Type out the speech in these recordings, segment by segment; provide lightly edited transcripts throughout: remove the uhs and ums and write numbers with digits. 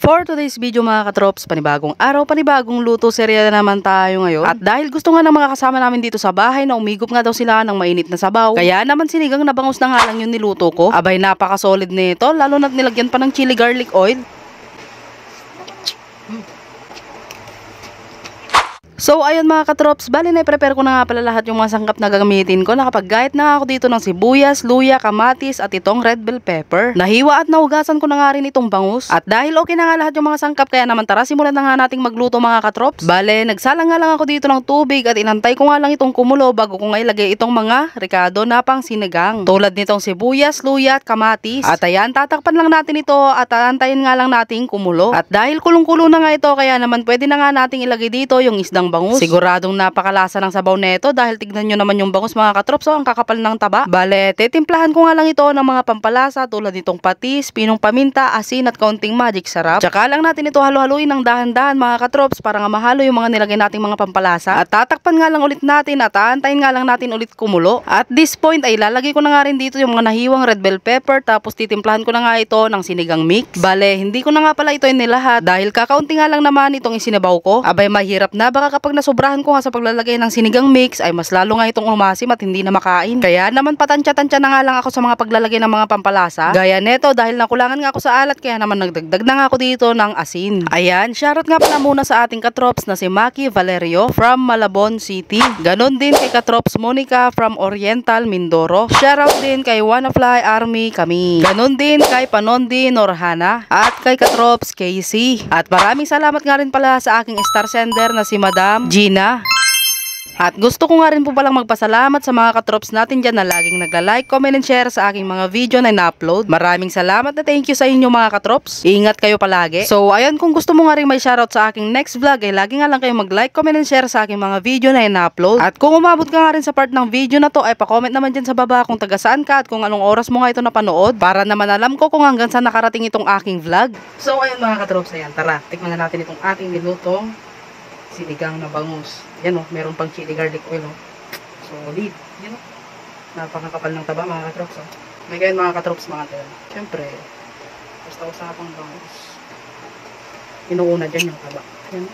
For today's video mga katrops, panibagong araw, panibagong luto, serya na naman tayo ngayon. At dahil gusto nga ng mga kasama namin dito sa bahay na umigop nga daw sila ng mainit na sabaw, kaya naman sinigang na bangus na nga lang yung niluto ko. Abay, napaka-solid nito, lalo na't nilagyan pa ng chili garlic oil. So ayun mga katrops, bali na i-prepare ko na nga pala lahat yung mga sangkap na gagamitin ko. Nakapag-gayat na ako dito ng sibuyas, luya, kamatis at itong red bell pepper. Nahiwa at nahugasan ko na nga rin itong bangus. At dahil okay na nga lahat yung mga sangkap, kaya naman tara simulan na nga nating magluto mga katrops. Bale, nagsalang nga lang ako dito ng tubig at inantay ko nga lang itong kumulo bago ko nga ilagay itong mga ricado na pang sinigang. Tulad nitong sibuyas, luya at kamatis. At ayan, tatakpan lang natin ito at antayin nga lang nating kumulo. At dahil kulong-kulo na nga ito, kaya naman pwede na nga nating ilagay dito yung isdang bangus. Siguradong napakalasa ng sabaw nito dahil tignan nyo naman yung bangus mga katrops, so ang kakapal ng taba. Bale, titimplahan ko nga lang ito ng mga pampalasa tulad nitong patis, pinong paminta, asin at kaunting magic sarap. Tsaka lang natin ito halo-haluin ng dahan-dahan mga katrops para nga mahalo yung mga nilagay nating mga pampalasa. At tatakpan nga lang ulit natin at aantayin nga lang natin ulit kumulo. At this point ay lalagay ko na nga rin dito yung mga nahiwang red bell pepper, tapos titimplahan ko na nga ito ng sinigang mix. Bale, hindi ko na nga pala ito inilahat dahil kakaunti nga lang naman itong isinabaw ko. Abay, mahirap na, baka kapag nasobrahan ko nga sa paglalagay ng sinigang mix ay mas lalo nga itong umasim at hindi na makain. Kaya naman patansya-tansya na nga lang ako sa mga paglalagay ng mga pampalasa. Gaya neto, dahil nakulangan nga ako sa alat, kaya naman nagdagdag na nga ako dito ng asin. Ayan, shoutout nga pala muna sa ating katrops na si Maki Valerio from Malabon City. Ganon din kay katrops Monica from Oriental Mindoro. Shoutout din kay Wanafly Army kami. Ganon din kay Panondi Norhana at kay katrops Casey. At maraming salamat nga rin pala sa aking star sender na si Madam Gina. At gusto ko nga rin po palang magpasalamat sa mga katrops natin dyan na laging nagla-like, comment and share sa aking mga video na ina-upload. Maraming salamat na thank you sa inyo mga katrops. Ingat kayo palagi. So ayun, kung gusto mo nga rin may shoutout sa aking next vlog ay lagi nga lang kayo mag-like, comment and share sa aking mga video na ina-upload. At kung umabot ka nga rin sa part ng video na to ay pa-comment naman dyan sa baba kung taga saan ka at kung anong oras mo nga ito napanood para naman alam ko kung hanggang saan nakarating itong aking vlog. So ayun mga katrops, ayan, tara, tikman na natin itong ating nilutong sinigang na bangus. Yan o, meron pang chili garlic oil o. Solid. Yan o. Napakakapal ng taba mga katrops o. May ganyan mga katrops mga tayo. Siyempre, basta usapang bangus. Inuuna dyan yung taba. Yan.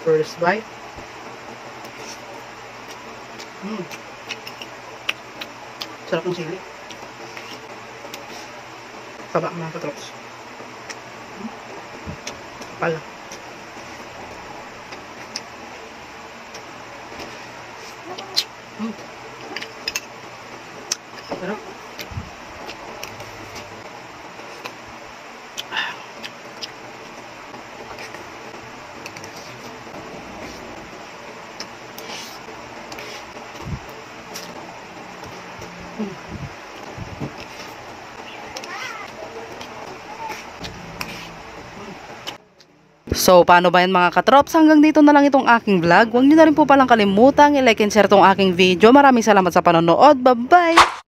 First bite. Sarap ng chili. Taba mga katrops. Pala. Sarap. So, paano ba yan mga katrops? Hanggang dito na lang itong aking vlog. Huwag nyo na rin po palang kalimutang i-like and share itong aking video. Maraming salamat sa panonood. Bye-bye!